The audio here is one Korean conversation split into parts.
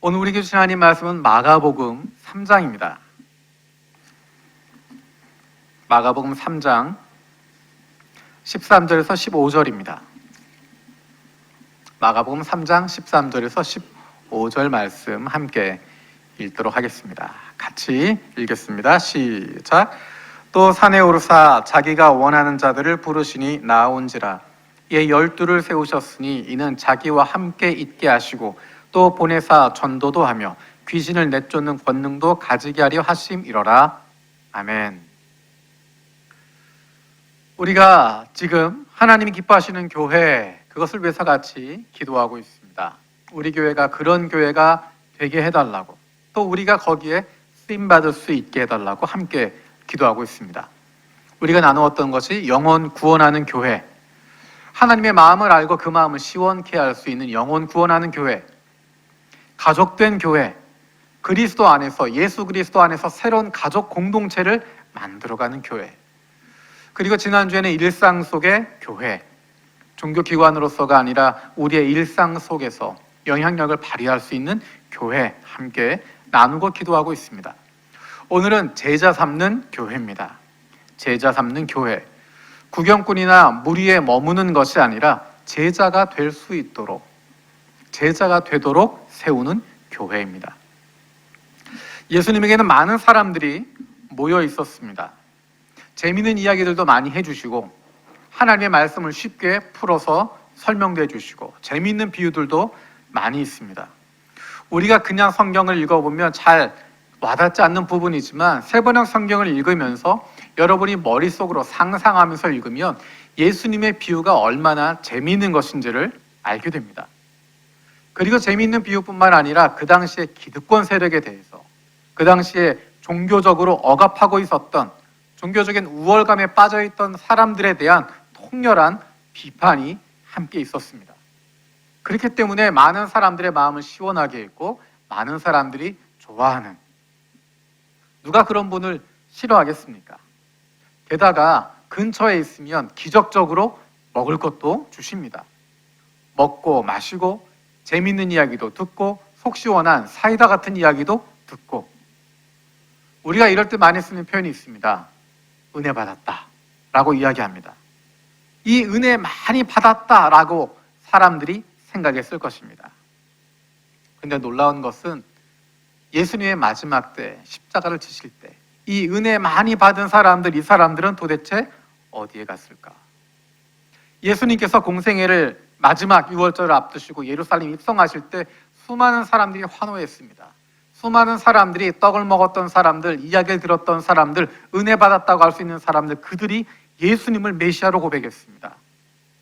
오늘 우리에게 주신 하나님 말씀은 마가복음 3장입니다. 마가복음 3장 13절에서 15절입니다. 마가복음 3장 13절에서 15절 말씀 함께 읽도록 하겠습니다. 같이 읽겠습니다. 시작. 또 산에 오르사 자기가 원하는 자들을 부르시니 나온지라. 이에 12를 세우셨으니 이는 자기와 함께 있게 하시고 또 보내사 전도도 하며 귀신을 내쫓는 권능도 가지게 하려 하심이로라. 아멘. 우리가 지금 하나님이 기뻐하시는 교회, 그것을 위해서 같이 기도하고 있습니다. 우리 교회가 그런 교회가 되게 해달라고, 또 우리가 거기에 쓰임받을 수 있게 해달라고 함께 기도하고 있습니다. 우리가 나누었던 것이 영혼 구원하는 교회, 하나님의 마음을 알고 그 마음을 시원케 할 수 있는 영혼 구원하는 교회, 가족된 교회, 그리스도 안에서, 예수 그리스도 안에서 새로운 가족 공동체를 만들어가는 교회, 그리고 지난주에는 일상 속의 교회, 종교기관으로서가 아니라 우리의 일상 속에서 영향력을 발휘할 수 있는 교회 함께 나누고 기도하고 있습니다. 오늘은 제자 삼는 교회입니다. 제자 삼는 교회, 구경꾼이나 무리에 머무는 것이 아니라 제자가 될 수 있도록, 제자가 되도록 세우는 교회입니다. 예수님에게는 많은 사람들이 모여 있었습니다. 재미있는 이야기들도 많이 해주시고 하나님의 말씀을 쉽게 풀어서 설명도 해주시고 재미있는 비유들도 많이 있습니다. 우리가 그냥 성경을 읽어보면 잘 와닿지 않는 부분이지만 세번역 성경을 읽으면서 여러분이 머릿속으로 상상하면서 읽으면 예수님의 비유가 얼마나 재미있는 것인지를 알게 됩니다. 그리고 재미있는 비유뿐만 아니라 그 당시에 기득권 세력에 대해서, 그 당시에 종교적으로 억압하고 있었던, 종교적인 우월감에 빠져있던 사람들에 대한 통렬한 비판이 함께 있었습니다. 그렇기 때문에 많은 사람들의 마음을 시원하게 했고 많은 사람들이 좋아하는, 누가 그런 분을 싫어하겠습니까? 게다가 근처에 있으면 기적적으로 먹을 것도 주십니다. 먹고 마시고 재밌는 이야기도 듣고 속 시원한 사이다 같은 이야기도 듣고, 우리가 이럴 때 많이 쓰는 표현이 있습니다. 은혜 받았다 라고 이야기합니다. 이 은혜 많이 받았다 라고 사람들이 생각했을 것입니다. 근데 놀라운 것은 예수님의 마지막 때, 십자가를 지실 때 이 은혜 많이 받은 사람들, 이 사람들은 도대체 어디에 갔을까? 예수님께서 공생애를 마지막 6월절을 앞두시고 예루살렘 입성하실 때 수많은 사람들이 환호했습니다. 수많은 사람들이, 떡을 먹었던 사람들, 이야기를 들었던 사람들, 은혜 받았다고 할 수 있는 사람들, 그들이 예수님을 메시아로 고백했습니다.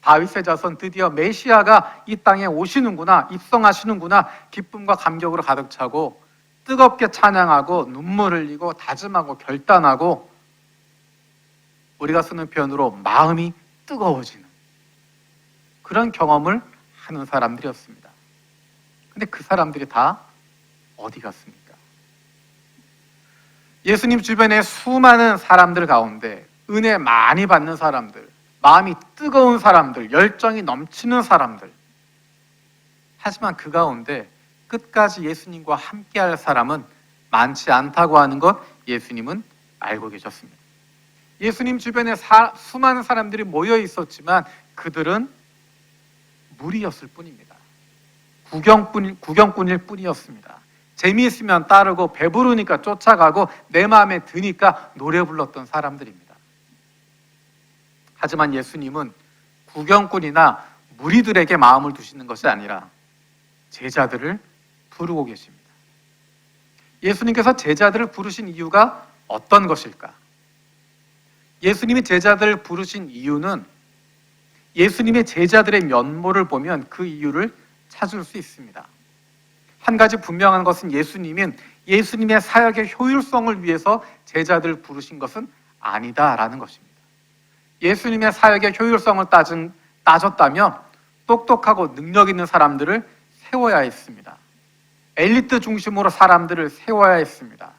다윗의 자손, 드디어 메시아가 이 땅에 오시는구나, 입성하시는구나, 기쁨과 감격으로 가득 차고 뜨겁게 찬양하고 눈물을 흘리고 다짐하고 결단하고, 우리가 쓰는 표현으로 마음이 뜨거워지는 그런 경험을 하는 사람들이었습니다. 근데 그 사람들이 다 어디 갔습니까? 예수님 주변의 수많은 사람들 가운데 은혜 많이 받는 사람들, 마음이 뜨거운 사람들, 열정이 넘치는 사람들, 하지만 그 가운데 끝까지 예수님과 함께할 사람은 많지 않다고 하는 것 예수님은 알고 계셨습니다. 예수님 주변에 수많은 사람들이 모여 있었지만 그들은 무리였을 뿐입니다. 구경꾼일 뿐이었습니다. 재미있으면 따르고 배부르니까 쫓아가고 내 마음에 드니까 노래 불렀던 사람들입니다. 하지만 예수님은 구경꾼이나 무리들에게 마음을 두시는 것이 아니라 제자들을 부르고 계십니다. 예수님께서 제자들을 부르신 이유가 어떤 것일까? 예수님이 제자들을 부르신 이유는 예수님의 제자들의 면모를 보면 그 이유를 찾을 수 있습니다. 한 가지 분명한 것은 예수님의 사역의 효율성을 위해서 제자들을 부르신 것은 아니다라는 것입니다. 예수님의 사역의 효율성을 따졌다면 똑똑하고 능력 있는 사람들을 세워야 했습니다. 엘리트 중심으로 사람들을 세워야 했습니다.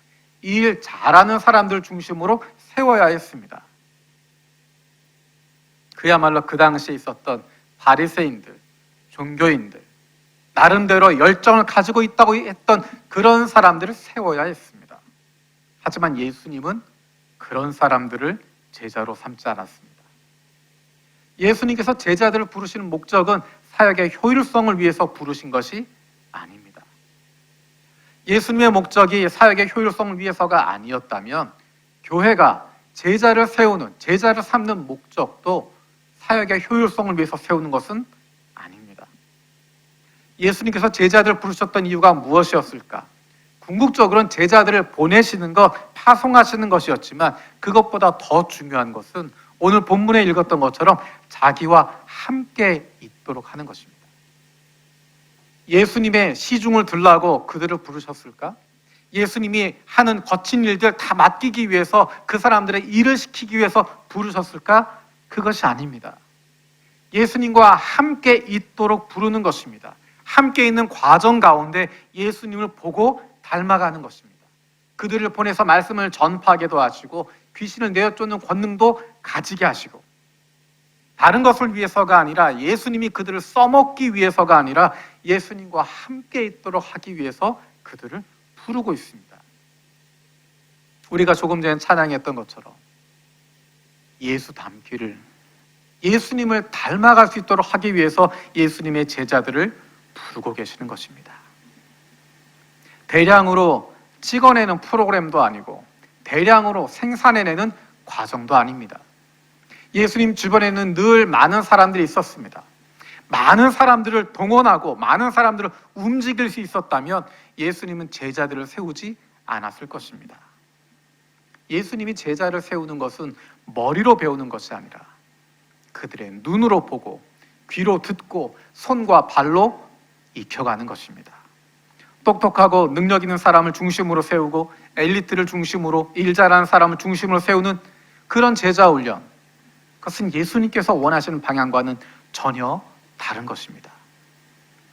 이 일 잘하는 사람들 중심으로 세워야 했습니다. 그야말로 그 당시에 있었던 바리새인들, 종교인들, 나름대로 열정을 가지고 있다고 했던 그런 사람들을 세워야 했습니다. 하지만 예수님은 그런 사람들을 제자로 삼지 않았습니다. 예수님께서 제자들을 부르시는 목적은 사역의 효율성을 위해서 부르신 것이 아닙니다. 예수님의 목적이 사역의 효율성을 위해서가 아니었다면 교회가 제자를 세우는, 제자를 삼는 목적도 사역의 효율성을 위해서 세우는 것은 아닙니다. 예수님께서 제자들을 부르셨던 이유가 무엇이었을까? 궁극적으로는 제자들을 보내시는 것, 파송하시는 것이었지만 그것보다 더 중요한 것은 오늘 본문에 읽었던 것처럼 자기와 함께 있도록 하는 것입니다. 예수님의 시중을 들라고 그들을 부르셨을까? 예수님이 하는 거친 일들 다 맡기기 위해서 그 사람들의 일을 시키기 위해서 부르셨을까? 그것이 아닙니다. 예수님과 함께 있도록 부르는 것입니다. 함께 있는 과정 가운데 예수님을 보고 닮아가는 것입니다. 그들을 보내서 말씀을 전파하게도 하시고 귀신을 내어쫓는 권능도 가지게 하시고 다른 것을 위해서가 아니라 예수님이 그들을 써먹기 위해서가 아니라 예수님과 함께 있도록 하기 위해서 그들을 부르고 있습니다. 우리가 조금 전에 찬양했던 것처럼 예수 닮기를, 예수님을 닮아갈 수 있도록 하기 위해서 예수님의 제자들을 부르고 계시는 것입니다. 대량으로 찍어내는 프로그램도 아니고 대량으로 생산해내는 과정도 아닙니다. 예수님 주변에는 늘 많은 사람들이 있었습니다. 많은 사람들을 동원하고 많은 사람들을 움직일 수 있었다면 예수님은 제자들을 세우지 않았을 것입니다. 예수님이 제자를 세우는 것은 머리로 배우는 것이 아니라 그들의 눈으로 보고 귀로 듣고 손과 발로 익혀가는 것입니다. 똑똑하고 능력 있는 사람을 중심으로 세우고 엘리트를 중심으로 일 잘하는 사람을 중심으로 세우는 그런 제자 훈련, 그것은 예수님께서 원하시는 방향과는 전혀 다른 것입니다.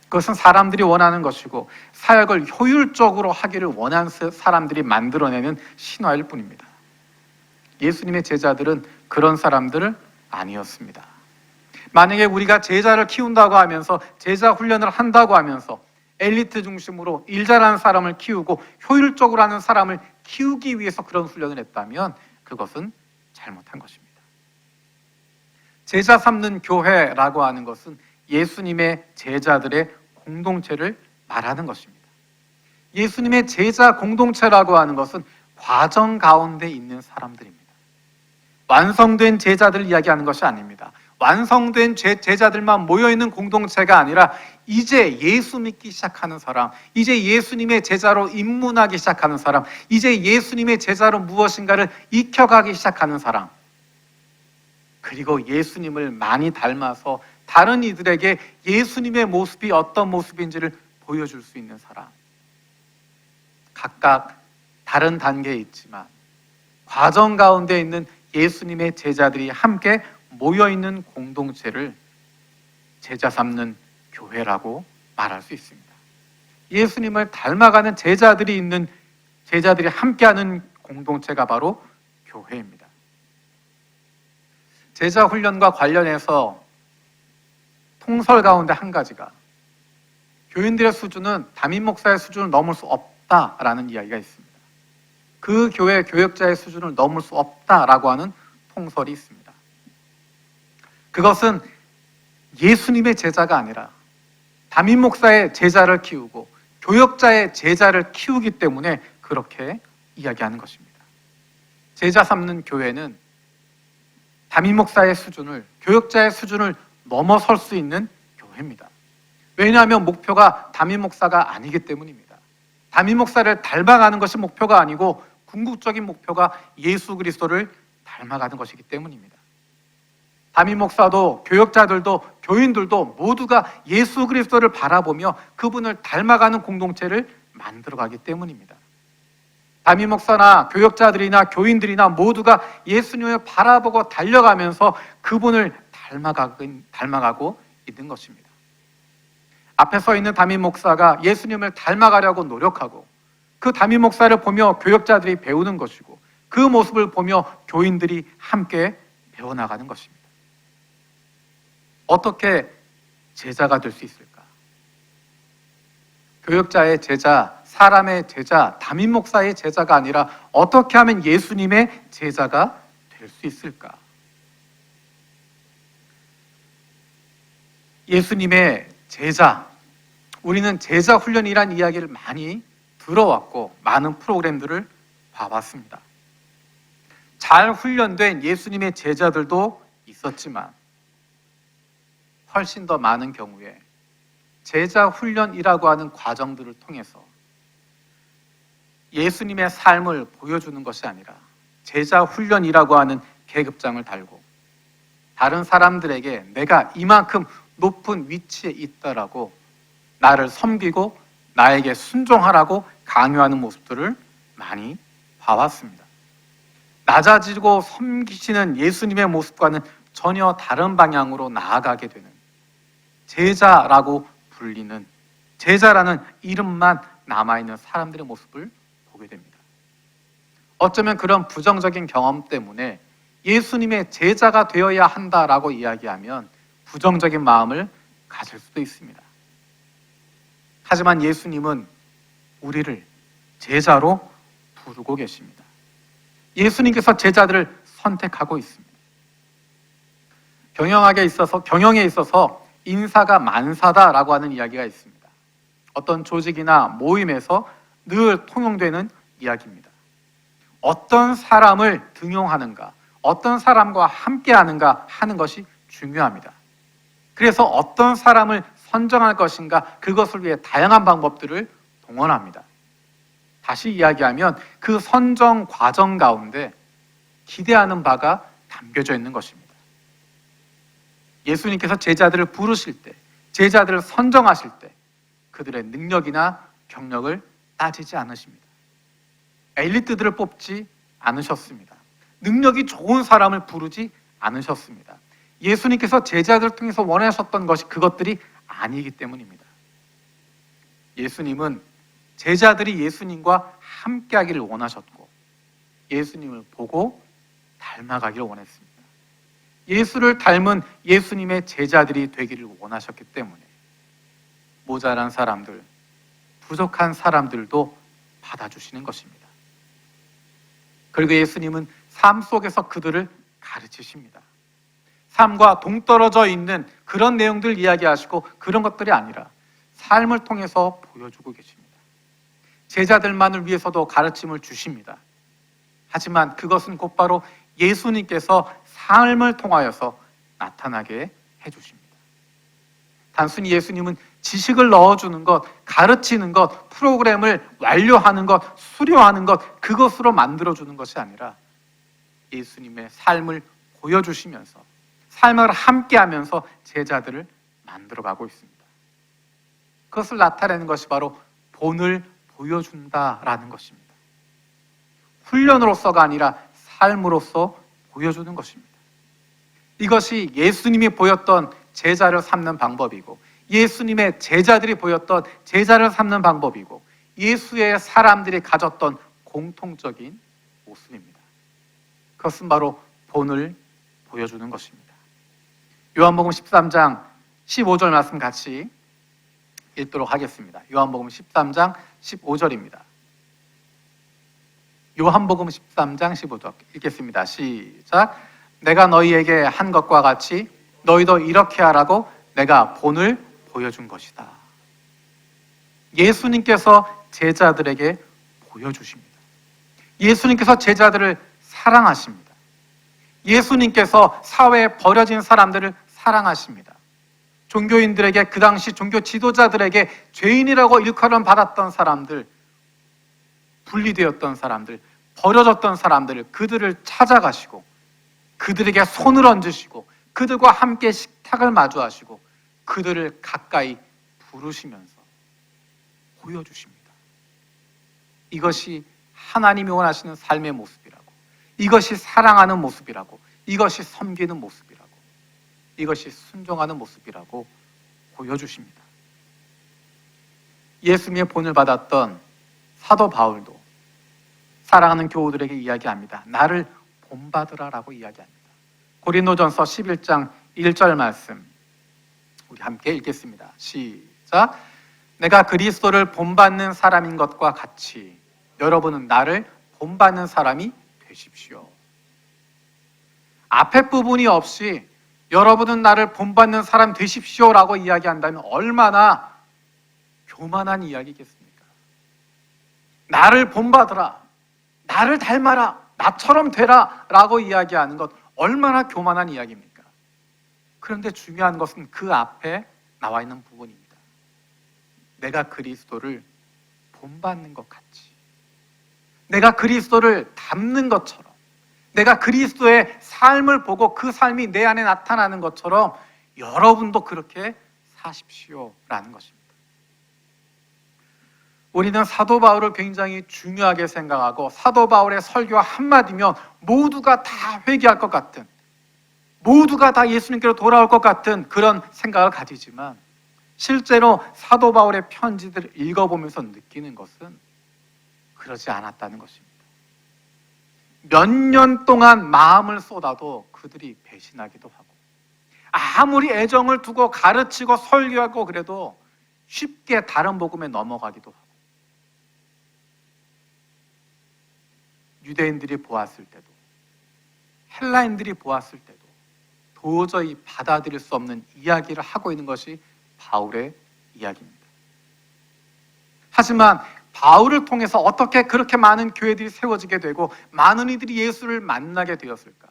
그것은 사람들이 원하는 것이고 사역을 효율적으로 하기를 원하는 사람들이 만들어내는 신화일 뿐입니다. 예수님의 제자들은 그런 사람들은 아니었습니다. 만약에 우리가 제자를 키운다고 하면서 제자 훈련을 한다고 하면서 엘리트 중심으로 일 잘하는 사람을 키우고 효율적으로 하는 사람을 키우기 위해서 그런 훈련을 했다면 그것은 잘못한 것입니다. 제자 삼는 교회라고 하는 것은 예수님의 제자들의 공동체를 말하는 것입니다. 예수님의 제자 공동체라고 하는 것은 과정 가운데 있는 사람들입니다. 완성된 제자들 이야기하는 것이 아닙니다. 완성된 제자들만 모여있는 공동체가 아니라 이제 예수 믿기 시작하는 사람, 이제 예수님의 제자로 입문하기 시작하는 사람, 이제 예수님의 제자로 무엇인가를 익혀가기 시작하는 사람, 그리고 예수님을 많이 닮아서 다른 이들에게 예수님의 모습이 어떤 모습인지를 보여줄 수 있는 사람, 각각 다른 단계에 있지만 과정 가운데 있는 예수님의 제자들이 함께 모여있는 공동체를 제자 삼는 교회라고 말할 수 있습니다. 예수님을 닮아가는 제자들이 있는, 제자들이 함께하는 공동체가 바로 교회입니다. 제자 훈련과 관련해서 통설 가운데 한 가지가 교인들의 수준은 담임 목사의 수준을 넘을 수 없다라는 이야기가 있습니다. 그 교회 교역자의 수준을 넘을 수 없다라고 하는 통설이 있습니다. 그것은 예수님의 제자가 아니라 담임 목사의 제자를 키우고 교역자의 제자를 키우기 때문에 그렇게 이야기하는 것입니다. 제자 삼는 교회는 담임 목사의 수준을, 교역자의 수준을 넘어설 수 있는 교회입니다. 왜냐하면 목표가 담임 목사가 아니기 때문입니다. 담임 목사를 닮아가는 것이 목표가 아니고 궁극적인 목표가 예수 그리스도를 닮아가는 것이기 때문입니다. 담임 목사도 교역자들도 교인들도 모두가 예수 그리스도를 바라보며 그분을 닮아가는 공동체를 만들어가기 때문입니다. 담임 목사나 교역자들이나 교인들이나 모두가 예수님을 바라보고 달려가면서 그분을 닮아가고 있는 것입니다. 앞에 서 있는 담임 목사가 예수님을 닮아가려고 노력하고 그 담임 목사를 보며 교역자들이 배우는 것이고 그 모습을 보며 교인들이 함께 배워나가는 것입니다. 어떻게 제자가 될 수 있을까? 교역자의 제자, 사람의 제자, 담임 목사의 제자가 아니라 어떻게 하면 예수님의 제자가 될 수 있을까? 예수님의 제자, 우리는 제자 훈련이란 이야기를 많이 들어왔고 많은 프로그램들을 봐왔습니다. 잘 훈련된 예수님의 제자들도 있었지만 훨씬 더 많은 경우에 제자 훈련이라고 하는 과정들을 통해서 예수님의 삶을 보여주는 것이 아니라 제자 훈련이라고 하는 계급장을 달고 다른 사람들에게 내가 이만큼 높은 위치에 있다라고 나를 섬기고 나에게 순종하라고 강요하는 모습들을 많이 봐왔습니다. 낮아지고 섬기시는 예수님의 모습과는 전혀 다른 방향으로 나아가게 되는 제자라고 불리는 제자라는 이름만 남아있는 사람들의 모습을 보게 됩니다. 어쩌면 그런 부정적인 경험 때문에 예수님의 제자가 되어야 한다라고 이야기하면 부정적인 마음을 가질 수도 있습니다. 하지만 예수님은 우리를 제자로 부르고 계십니다. 예수님께서 제자들을 선택하고 있습니다. 경영에 있어서 인사가 만사다라고 하는 이야기가 있습니다. 어떤 조직이나 모임에서 늘 통용되는 이야기입니다. 어떤 사람을 등용하는가, 어떤 사람과 함께 하는가 하는 것이 중요합니다. 그래서 어떤 사람을 선정할 것인가, 그것을 위해 다양한 방법들을 동원합니다. 다시 이야기하면 그 선정 과정 가운데 기대하는 바가 담겨져 있는 것입니다. 예수님께서 제자들을 부르실 때, 제자들을 선정하실 때 그들의 능력이나 경력을 따지지 않으십니다. 엘리트들을 뽑지 않으셨습니다. 능력이 좋은 사람을 부르지 않으셨습니다. 예수님께서 제자들을 통해서 원하셨던 것이 그것들이 아니기 때문입니다. 예수님은 제자들이 예수님과 함께하기를 원하셨고 예수님을 보고 닮아가기를 원했습니다. 예수를 닮은 예수님의 제자들이 되기를 원하셨기 때문에 모자란 사람들, 부족한 사람들도 받아주시는 것입니다. 그리고 예수님은 삶 속에서 그들을 가르치십니다. 삶과 동떨어져 있는 그런 내용들 이야기하시고 그런 것들이 아니라 삶을 통해서 보여주고 계십니다. 제자들만을 위해서도 가르침을 주십니다. 하지만 그것은 곧바로 예수님께서 삶을 통하여서 나타나게 해주십니다. 단순히 예수님은 지식을 넣어주는 것, 가르치는 것, 프로그램을 완료하는 것, 수료하는 것, 그것으로 만들어주는 것이 아니라 예수님의 삶을 보여주시면서 삶을 함께하면서 제자들을 만들어가고 있습니다. 그것을 나타내는 것이 바로 본을 보여준다라는 것입니다. 훈련으로서가 아니라 삶으로서 보여주는 것입니다. 이것이 예수님이 보였던 제자를 삼는 방법이고 예수님의 제자들이 보였던 제자를 삼는 방법이고 예수의 사람들이 가졌던 공통적인 모습입니다. 그것은 바로 본을 보여주는 것입니다. 요한복음 13장 15절 말씀 같이 읽도록 하겠습니다. 요한복음 13장 15절입니다. 요한복음 13장 15절 읽겠습니다. 시작. 내가 너희에게 한 것과 같이 너희도 이렇게 하라고 내가 본을 보여준 것이다. 예수님께서 제자들에게 보여주십니다. 예수님께서 제자들을 사랑하십니다. 예수님께서 사회에 버려진 사람들을 사랑하십니다. 종교인들에게, 그 당시 종교 지도자들에게 죄인이라고 일컬음 받았던 사람들, 분리되었던 사람들, 버려졌던 사람들을, 그들을 찾아가시고 그들에게 손을 얹으시고 그들과 함께 식탁을 마주하시고 그들을 가까이 부르시면서 보여주십니다. 이것이 하나님이 원하시는 삶의 모습이라고, 이것이 사랑하는 모습이라고, 이것이 섬기는 모습이라고, 이것이 순종하는 모습이라고 보여주십니다. 예수님의 본을 받았던 사도 바울도 사랑하는 교우들에게 이야기합니다. 나를 본받으라라고 이야기합니다. 고린도전서 11장 1절 말씀 우리 함께 읽겠습니다. 시작. 내가 그리스도를 본받는 사람인 것과 같이 여러분은 나를 본받는 사람이 되십시오. 앞에 부분이 없이 여러분은 나를 본받는 사람 되십시오라고 이야기한다면 얼마나 교만한 이야기겠습니까? 나를 본받으라, 나를 닮아라, 나처럼 되라 라고 이야기하는 것 얼마나 교만한 이야기입니까? 그런데 중요한 것은 그 앞에 나와 있는 부분입니다. 내가 그리스도를 본받는 것 같이, 내가 그리스도를 닮는 것처럼, 내가 그리스도의 삶을 보고 그 삶이 내 안에 나타나는 것처럼 여러분도 그렇게 사십시오라는 것입니다. 우리는 사도 바울을 굉장히 중요하게 생각하고 사도 바울의 설교 한마디면 모두가 다 회개할 것 같은, 모두가 다 예수님께로 돌아올 것 같은 그런 생각을 가지지만 실제로 사도 바울의 편지들을 읽어보면서 느끼는 것은 그러지 않았다는 것입니다. 몇 년 동안 마음을 쏟아도 그들이 배신하기도 하고, 아무리 애정을 두고 가르치고 설교하고 그래도 쉽게 다른 복음에 넘어가기도 하고, 유대인들이 보았을 때도 헬라인들이 보았을 때도 도저히 받아들일 수 없는 이야기를 하고 있는 것이 바울의 이야기입니다. 하지만 바울을 통해서 어떻게 그렇게 많은 교회들이 세워지게 되고 많은 이들이 예수를 만나게 되었을까?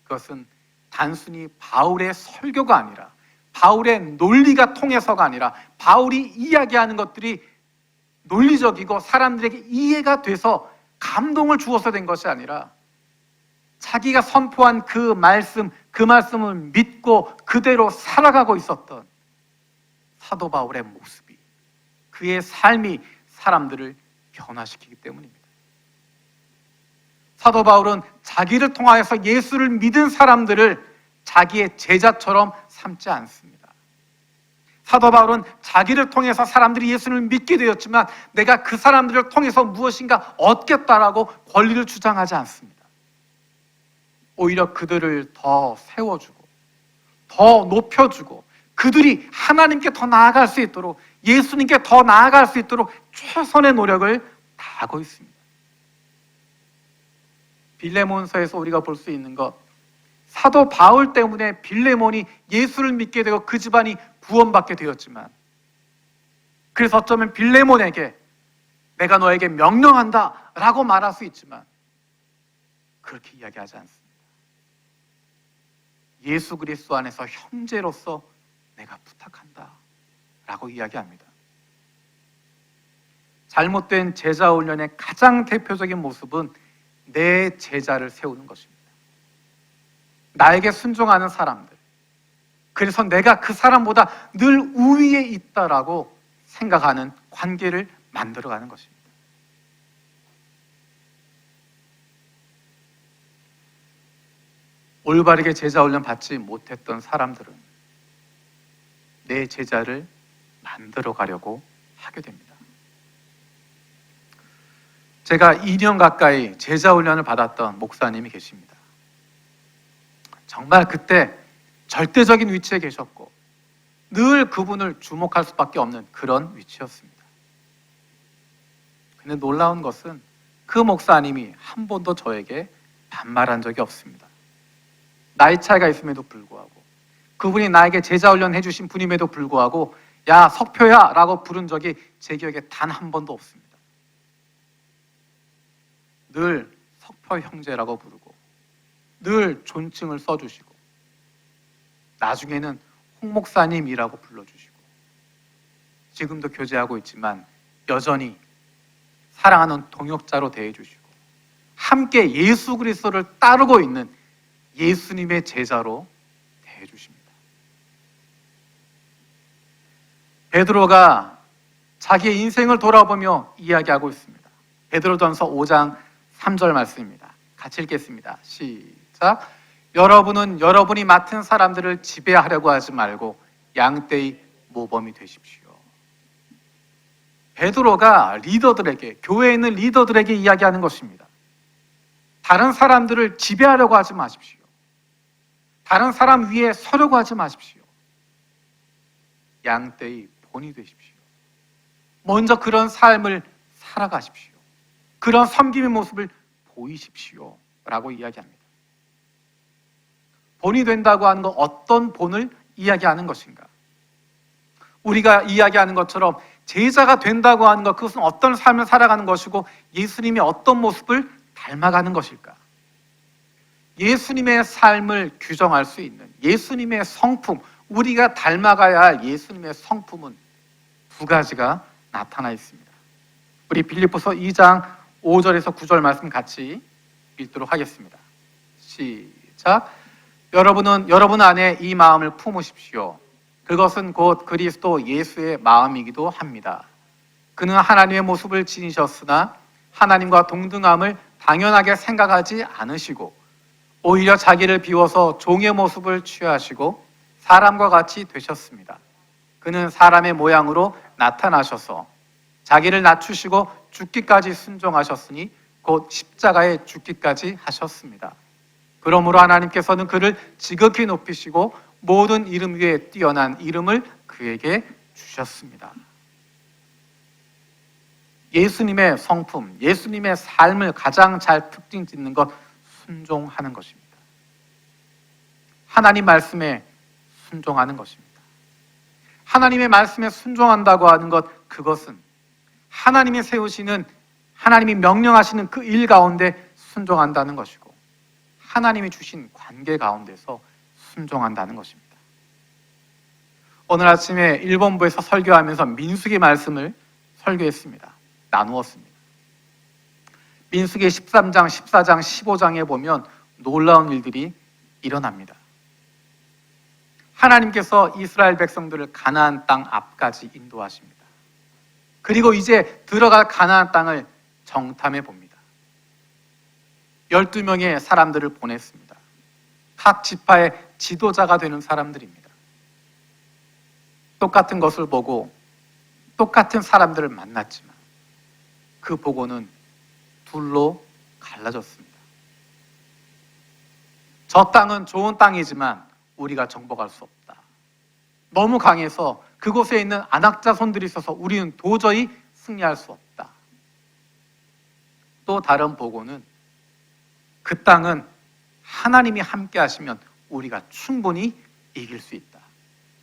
그것은 단순히 바울의 설교가 아니라, 바울의 논리가 통해서가 아니라, 바울이 이야기하는 것들이 논리적이고 사람들에게 이해가 돼서 감동을 주어서 된 것이 아니라 자기가 선포한 그 말씀을 믿고 그대로 살아가고 있었던 사도 바울의 모습이, 그의 삶이 사람들을 변화시키기 때문입니다. 사도 바울은 자기를 통하여서 예수를 믿은 사람들을 자기의 제자처럼 삼지 않습니다. 사도 바울은 자기를 통해서 사람들이 예수를 믿게 되었지만 내가 그 사람들을 통해서 무엇인가 얻겠다라고 권리를 주장하지 않습니다. 오히려 그들을 더 세워주고 더 높여주고 그들이 하나님께 더 나아갈 수 있도록, 예수님께 더 나아갈 수 있도록 최선의 노력을 다하고 있습니다. 빌레몬서에서 우리가 볼 수 있는 것, 사도 바울 때문에 빌레몬이 예수를 믿게 되고 그 집안이 구원받게 되었지만, 그래서 어쩌면 빌레몬에게 내가 너에게 명령한다 라고 말할 수 있지만 그렇게 이야기하지 않습니다. 예수 그리스도 안에서 형제로서 내가 부탁한다 라고 이야기합니다. 잘못된 제자 훈련의 가장 대표적인 모습은 내 제자를 세우는 것입니다. 나에게 순종하는 사람들, 그래서 내가 그 사람보다 늘 우위에 있다라고 생각하는 관계를 만들어가는 것입니다. 올바르게 제자 훈련 받지 못했던 사람들은 내 제자를 만들어 가려고 하게 됩니다. 제가 2년 가까이 제자 훈련을 받았던 목사님이 계십니다. 정말 그때 절대적인 위치에 계셨고 늘 그분을 주목할 수밖에 없는 그런 위치였습니다. 근데 놀라운 것은 그 목사님이 한 번도 저에게 반말한 적이 없습니다. 나이 차이가 있음에도 불구하고, 그분이 나에게 제자 훈련 해주신 분임에도 불구하고 야 석표야 라고 부른 적이 제 기억에 단 한 번도 없습니다. 늘 석표 형제라고 부르고 늘 존칭을 써주시고 나중에는 홍 목사님이라고 불러주시고, 지금도 교제하고 있지만 여전히 사랑하는 동역자로 대해주시고 함께 예수 그리스도를 따르고 있는 예수님의 제자로 대해주십니다. 베드로가 자기의 인생을 돌아보며 이야기하고 있습니다. 베드로전서 5장 3절 말씀입니다. 같이 읽겠습니다. 시작. 여러분은 여러분이 맡은 사람들을 지배하려고 하지 말고 양떼의 모범이 되십시오. 베드로가 리더들에게, 교회에 있는 리더들에게 이야기하는 것입니다. 다른 사람들을 지배하려고 하지 마십시오. 다른 사람 위에 서려고 하지 마십시오. 양떼의 본이 되십시오. 먼저 그런 삶을 살아가십시오. 그런 섬김의 모습을 보이십시오 라고 이야기합니다. 본이 된다고 하는 건 어떤 본을 이야기하는 것인가? 우리가 이야기하는 것처럼 제자가 된다고 하는 것, 그것은 어떤 삶을 살아가는 것이고 예수님이 어떤 모습을 닮아가는 것일까? 예수님의 삶을 규정할 수 있는 예수님의 성품, 우리가 닮아가야 할 예수님의 성품은 두 가지가 나타나 있습니다. 우리 빌립보서 2장 5절에서 9절 말씀 같이 읽도록 하겠습니다. 시작. 여러분 안에 이 마음을 품으십시오. 그것은 곧 그리스도 예수의 마음이기도 합니다. 그는 하나님의 모습을 지니셨으나 하나님과 동등함을 당연하게 생각하지 않으시고 오히려 자기를 비워서 종의 모습을 취하시고 사람과 같이 되셨습니다. 그는 사람의 모양으로 나타나셔서 자기를 낮추시고 죽기까지 순종하셨으니 곧 십자가에 죽기까지 하셨습니다. 그러므로 하나님께서는 그를 지극히 높이시고 모든 이름 위에 뛰어난 이름을 그에게 주셨습니다. 예수님의 성품, 예수님의 삶을 가장 잘 특징 짓는 것, 순종하는 것입니다. 하나님 말씀에 순종하는 것입니다. 하나님의 말씀에 순종한다고 하는 것, 그것은 하나님이 세우시는, 하나님이 명령하시는 그 일 가운데 순종한다는 것이고 하나님이 주신 관계 가운데서 순종한다는 것입니다. 오늘 아침에 일본부에서 설교하면서 민수기 말씀을 설교했습니다. 나누었습니다. 민수기 13장, 14장, 15장에 보면 놀라운 일들이 일어납니다. 하나님께서 이스라엘 백성들을 가나안 땅 앞까지 인도하십니다. 그리고 이제 들어갈 가나안 땅을 정탐해 봅니다. 12명의 사람들을 보냈습니다. 각 지파의 지도자가 되는 사람들입니다. 똑같은 것을 보고 똑같은 사람들을 만났지만 그 보고는 둘로 갈라졌습니다. 저 땅은 좋은 땅이지만 우리가 정복할 수 없다. 너무 강해서 그곳에 있는 안악자손들이 있어서 우리는 도저히 승리할 수 없다. 또 다른 보고는 그 땅은 하나님이 함께 하시면 우리가 충분히 이길 수 있다.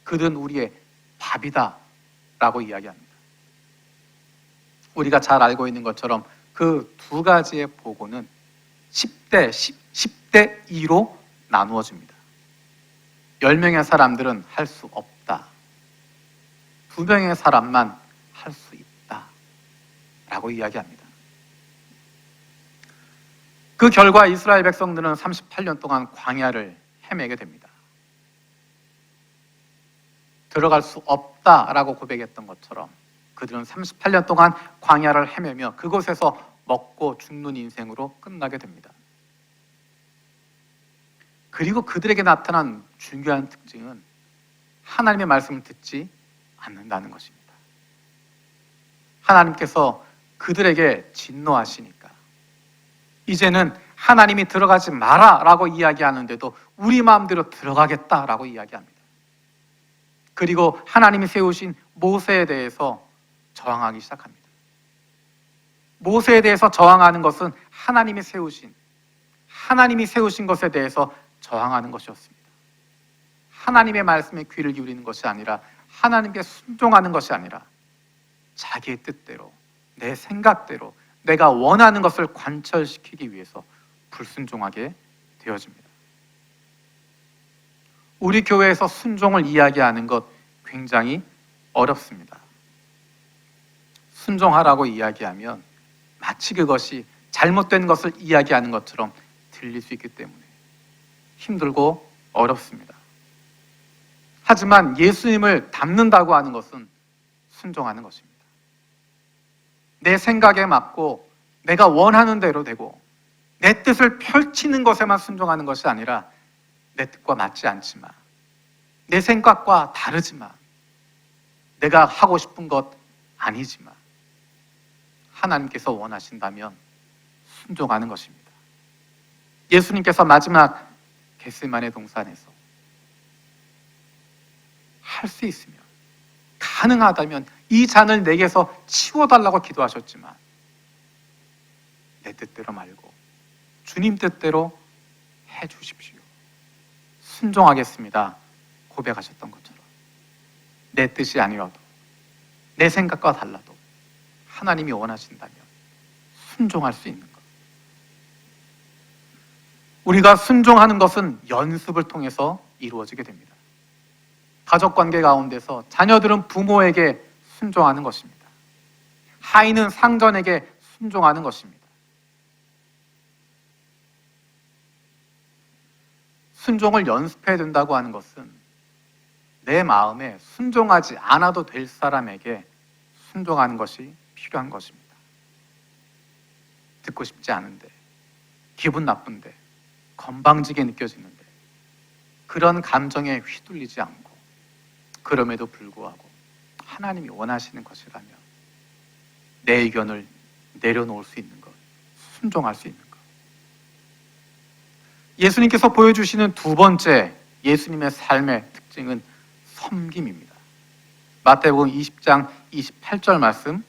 그는 우리의 밥이다 라고 이야기합니다. 우리가 잘 알고 있는 것처럼 그 두 가지의 보고는 10대 2로 나누어집니다. 10명의 사람들은 할 수 없다. 2명의 사람만 할 수 있다 라고 이야기합니다. 그 결과 이스라엘 백성들은 38년 동안 광야를 헤매게 됩니다. 들어갈 수 없다라고 고백했던 것처럼 그들은 38년 동안 광야를 헤매며 그곳에서 먹고 죽는 인생으로 끝나게 됩니다. 그리고 그들에게 나타난 중요한 특징은 하나님의 말씀을 듣지 않는다는 것입니다. 하나님께서 그들에게 진노하시니까 이제는 하나님이 들어가지 마라 라고 이야기하는데도 우리 마음대로 들어가겠다라고 이야기합니다. 그리고 하나님이 세우신 모세에 대해서 저항하기 시작합니다. 모세에 대해서 저항하는 것은 하나님이 세우신 것에 대해서 저항하는 것이었습니다. 하나님의 말씀에 귀를 기울이는 것이 아니라 하나님께 순종하는 것이 아니라 자기의 뜻대로, 내 생각대로 내가 원하는 것을 관철시키기 위해서 불순종하게 되어집니다. 우리 교회에서 순종을 이야기하는 것 굉장히 어렵습니다. 순종하라고 이야기하면 마치 그것이 잘못된 것을 이야기하는 것처럼 들릴 수 있기 때문에 힘들고 어렵습니다. 하지만 예수님을 닮는다고 하는 것은 순종하는 것입니다. 내 생각에 맞고 내가 원하는 대로 되고 내 뜻을 펼치는 것에만 순종하는 것이 아니라 내 뜻과 맞지 않지만 내 생각과 다르지만 내가 하고 싶은 것 아니지만 하나님께서 원하신다면 순종하는 것입니다. 예수님께서 마지막 겟세마네 동산에서 할 수 있으면 가능하다면 이 잔을 내게서 치워달라고 기도하셨지만 내 뜻대로 말고 주님 뜻대로 해주십시오. 순종하겠습니다. 고백하셨던 것처럼 내 뜻이 아니라도 내 생각과 달라도 하나님이 원하신다면 순종할 수 있는 것. 우리가 순종하는 것은 연습을 통해서 이루어지게 됩니다. 가족관계 가운데서 자녀들은 부모에게 순종하는 것입니다. 하인은 상전에게 순종하는 것입니다. 순종을 연습해야 된다고 하는 것은 내 마음에 순종하지 않아도 될 사람에게 순종하는 것이 필요한 것입니다. 듣고 싶지 않은데, 기분 나쁜데, 건방지게 느껴지는데 그런 감정에 휘둘리지 않고 그럼에도 불구하고 하나님이 원하시는 것이라면 내 의견을 내려놓을 수 있는 것, 순종할 수 있는 것. 예수님께서 보여주시는 두 번째 예수님의 삶의 특징은 섬김입니다. 마태복음 20장 28절 말씀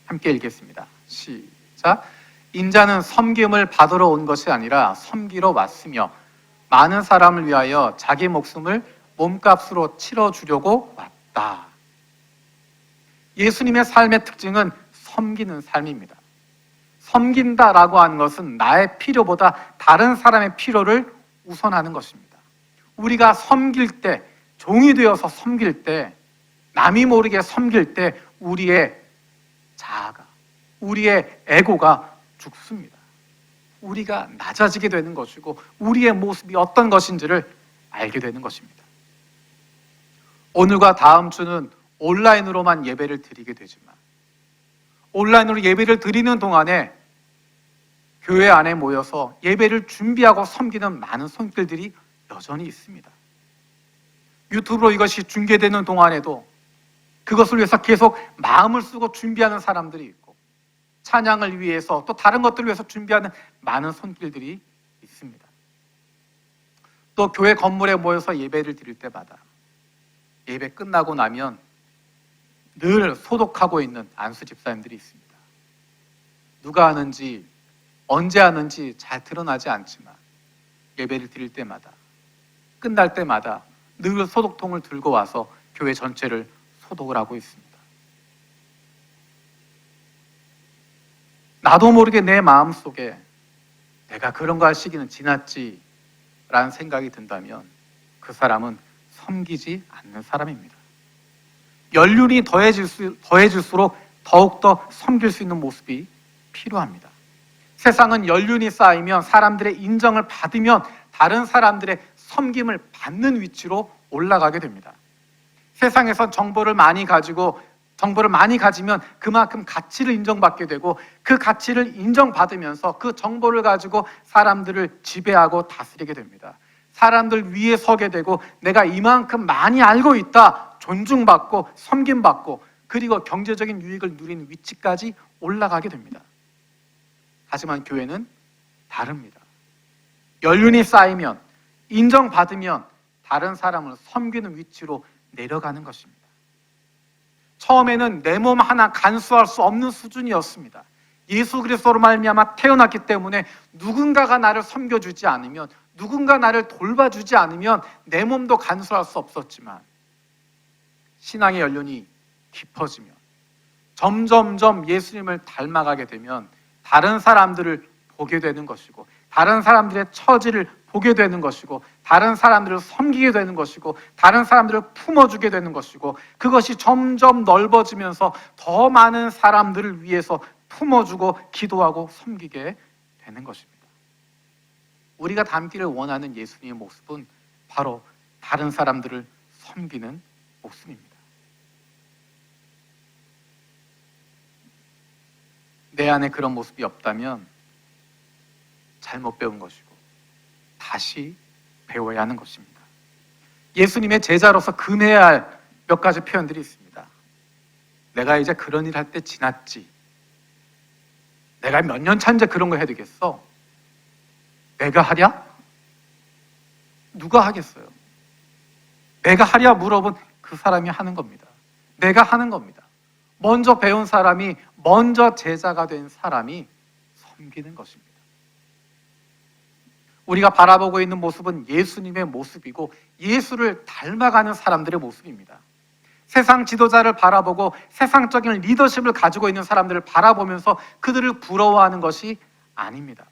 함께 읽겠습니다. 시작. 인자는 섬김을 받으러 온 것이 아니라 섬기러 왔으며 많은 사람을 위하여 자기 목숨을 몸값으로 치러주려고 왔다. 예수님의 삶의 특징은 섬기는 삶입니다. 섬긴다라고 하는 것은 나의 필요보다 다른 사람의 필요를 우선하는 것입니다. 우리가 섬길 때, 종이 되어서 섬길 때, 남이 모르게 섬길 때 우리의 자아가, 우리의 에고가 죽습니다. 우리가 낮아지게 되는 것이고 우리의 모습이 어떤 것인지를 알게 되는 것입니다. 오늘과 다음 주는 온라인으로만 예배를 드리게 되지만 온라인으로 예배를 드리는 동안에 교회 안에 모여서 예배를 준비하고 섬기는 많은 손길들이 여전히 있습니다. 유튜브로 이것이 중계되는 동안에도 그것을 위해서 계속 마음을 쓰고 준비하는 사람들이 있고 찬양을 위해서 또 다른 것들을 위해서 준비하는 많은 손길들이 있습니다. 또 교회 건물에 모여서 예배를 드릴 때마다 예배 끝나고 나면 늘 소독하고 있는 안수 집사님들이 있습니다. 누가 하는지 언제 하는지 잘 드러나지 않지만 예배를 드릴 때마다 끝날 때마다 늘 소독통을 들고 와서 교회 전체를 소독을 하고 있습니다. 나도 모르게 내 마음속에 내가 그런 거 할 시기는 지났지 라는 생각이 든다면 그 사람은 섬기지 않는 사람입니다. 연륜이 더해질수록 더욱더 섬길 수 있는 모습이 필요합니다. 세상은 연륜이 쌓이면 사람들의 인정을 받으면 다른 사람들의 섬김을 받는 위치로 올라가게 됩니다. 세상에선 정보를 많이 가지면 그만큼 가치를 인정받게 되고 그 가치를 인정받으면서 그 정보를 가지고 사람들을 지배하고 다스리게 됩니다. 사람들 위에 서게 되고 내가 이만큼 많이 알고 있다, 존중받고 섬김받고 그리고 경제적인 유익을 누리는 위치까지 올라가게 됩니다. 하지만 교회는 다릅니다. 연륜이 쌓이면 인정받으면 다른 사람을 섬기는 위치로 내려가는 것입니다. 처음에는 내 몸 하나 간수할 수 없는 수준이었습니다. 예수 그리스도로 말미암아 태어났기 때문에 누군가가 나를 섬겨주지 않으면, 누군가 나를 돌봐주지 않으면 내 몸도 간수할 수 없었지만 신앙의 연륜이 깊어지면 점점점 예수님을 닮아가게 되면 다른 사람들을 보게 되는 것이고 다른 사람들의 처지를 보게 되는 것이고 다른 사람들을 섬기게 되는 것이고 다른 사람들을 품어주게 되는 것이고 그것이 점점 넓어지면서 더 많은 사람들을 위해서 품어주고 기도하고 섬기게 되는 것입니다. 우리가 닮기를 원하는 예수님의 모습은 바로 다른 사람들을 섬기는 모습입니다. 내 안에 그런 모습이 없다면 잘못 배운 것이고 다시 배워야 하는 것입니다. 예수님의 제자로서 금해야 할 몇 가지 표현들이 있습니다. 내가 이제 그런 일 할 때 지났지. 내가 몇 년 차인데 그런 거 해야 되겠어? 내가 하랴? 누가 하겠어요? 내가 하랴 물어본 그 사람이 하는 겁니다. 내가 하는 겁니다. 먼저 배운 사람이, 먼저 제자가 된 사람이 섬기는 것입니다. 우리가 바라보고 있는 모습은 예수님의 모습이고 예수를 닮아가는 사람들의 모습입니다. 세상 지도자를 바라보고 세상적인 리더십을 가지고 있는 사람들을 바라보면서 그들을 부러워하는 것이 아닙니다.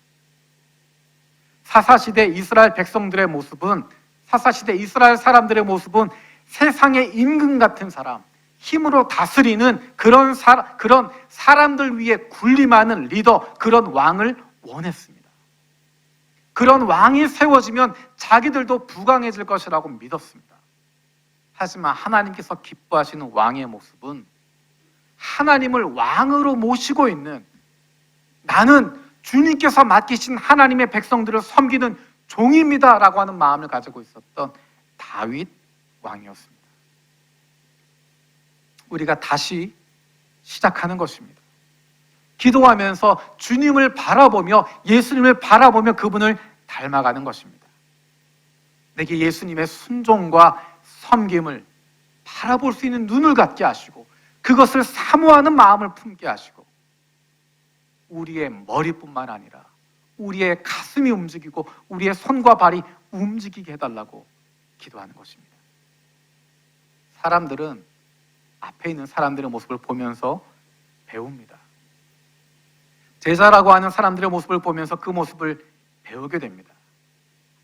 사사시대 이스라엘 백성들의 모습은, 사사시대 이스라엘 사람들의 모습은 세상의 임금 같은 사람, 힘으로 다스리는 그런 사람들 위에 군림하는 리더, 그런 왕을 원했습니다. 그런 왕이 세워지면 자기들도 부강해질 것이라고 믿었습니다. 하지만 하나님께서 기뻐하시는 왕의 모습은 하나님을 왕으로 모시고 있는, 나는 주님께서 맡기신 하나님의 백성들을 섬기는 종입니다 라고 하는 마음을 가지고 있었던 다윗 왕이었습니다. 우리가 다시 시작하는 것입니다. 기도하면서 주님을 바라보며, 예수님을 바라보며 그분을 닮아가는 것입니다. 내게 예수님의 순종과 섬김을 바라볼 수 있는 눈을 갖게 하시고 그것을 사모하는 마음을 품게 하시고 우리의 머리뿐만 아니라 우리의 가슴이 움직이고 우리의 손과 발이 움직이게 해달라고 기도하는 것입니다. 사람들은 앞에 있는 사람들의 모습을 보면서 배웁니다. 제자라고 하는 사람들의 모습을 보면서 그 모습을 배우게 됩니다.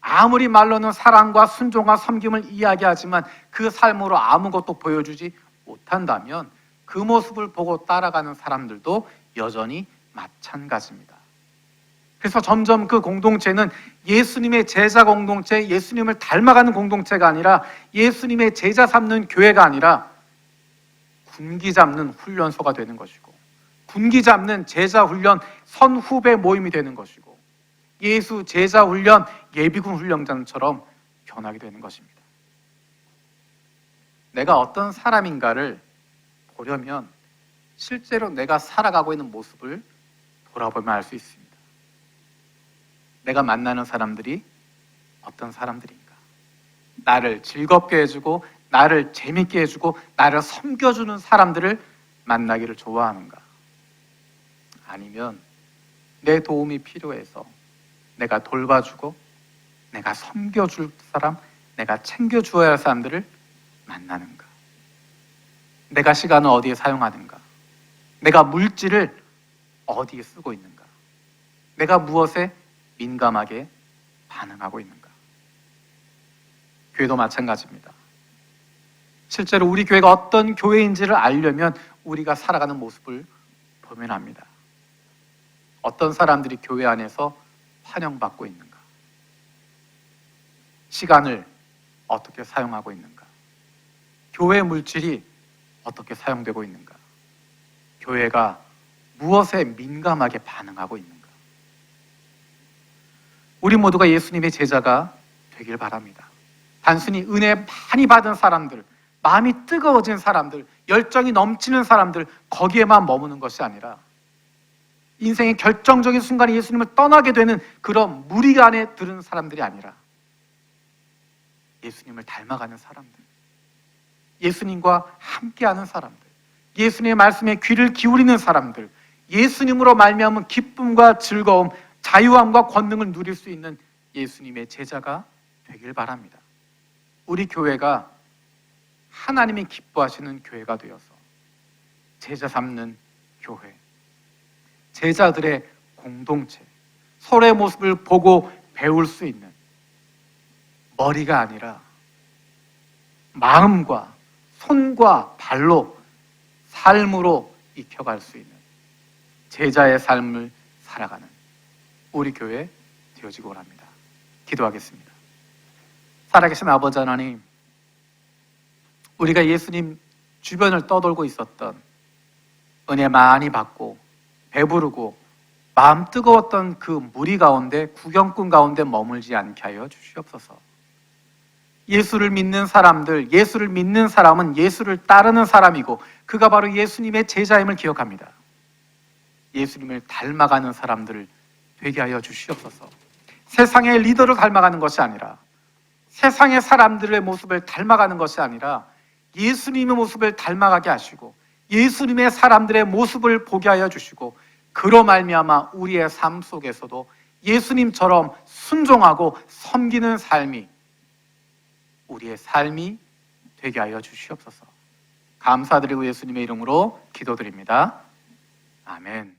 아무리 말로는 사랑과 순종과 섬김을 이야기하지만 그 삶으로 아무것도 보여주지 못한다면 그 모습을 보고 따라가는 사람들도 여전히 마찬가지입니다. 그래서 점점 그 공동체는 예수님의 제자 공동체, 예수님을 닮아가는 공동체가 아니라, 예수님의 제자 삼는 교회가 아니라 군기 잡는 훈련소가 되는 것이고, 군기 잡는 제자 훈련 선후배 모임이 되는 것이고, 예수 제자 훈련 예비군 훈련장처럼 변하게 되는 것입니다. 내가 어떤 사람인가를 보려면 실제로 내가 살아가고 있는 모습을 돌아보면 알 수 있습니다. 내가 만나는 사람들이 어떤 사람들인가? 나를 즐겁게 해주고 나를 재밌게 해주고 나를 섬겨주는 사람들을 만나기를 좋아하는가? 아니면 내 도움이 필요해서 내가 돌봐주고 내가 섬겨줄 사람, 내가 챙겨주어야 할 사람들을 만나는가? 내가 시간을 어디에 사용하는가? 내가 물질을 어디에 쓰고 있는가? 내가 무엇에 민감하게 반응하고 있는가? 교회도 마찬가지입니다. 실제로 우리 교회가 어떤 교회인지를 알려면 우리가 살아가는 모습을 보면 합니다. 어떤 사람들이 교회 안에서 환영받고 있는가? 시간을 어떻게 사용하고 있는가? 교회 물질이 어떻게 사용되고 있는가? 교회가 무엇에 민감하게 반응하고 있는가? 우리 모두가 예수님의 제자가 되길 바랍니다. 단순히 은혜 많이 받은 사람들, 마음이 뜨거워진 사람들, 열정이 넘치는 사람들, 거기에만 머무는 것이 아니라 인생의 결정적인 순간에 예수님을 떠나게 되는 그런 무리 안에 들은 사람들이 아니라 예수님을 닮아가는 사람들, 예수님과 함께하는 사람들, 예수님의 말씀에 귀를 기울이는 사람들, 예수님으로 말미암은 기쁨과 즐거움, 자유함과 권능을 누릴 수 있는 예수님의 제자가 되길 바랍니다. 우리 교회가 하나님이 기뻐하시는 교회가 되어서 제자 삼는 교회, 제자들의 공동체, 서로의 모습을 보고 배울 수 있는, 머리가 아니라 마음과 손과 발로 삶으로 익혀갈 수 있는 제자의 삶을 살아가는 우리 교회 되어지고 합니다. 기도하겠습니다. 살아계신 아버지 하나님, 우리가 예수님 주변을 떠돌고 있었던, 은혜 많이 받고 배부르고 마음 뜨거웠던 그 무리 가운데, 구경꾼 가운데 머물지 않게 하여 주시옵소서. 예수를 믿는 사람들, 예수를 믿는 사람은 예수를 따르는 사람이고 그가 바로 예수님의 제자임을 기억합니다. 예수님을 닮아가는 사람들을 되게 하여 주시옵소서. 세상의 리더를 닮아가는 것이 아니라, 세상의 사람들의 모습을 닮아가는 것이 아니라 예수님의 모습을 닮아가게 하시고 예수님의 사람들의 모습을 보게 하여 주시고 그로 말미암아 우리의 삶 속에서도 예수님처럼 순종하고 섬기는 삶이 우리의 삶이 되게 하여 주시옵소서. 감사드리고 예수님의 이름으로 기도드립니다. 아멘.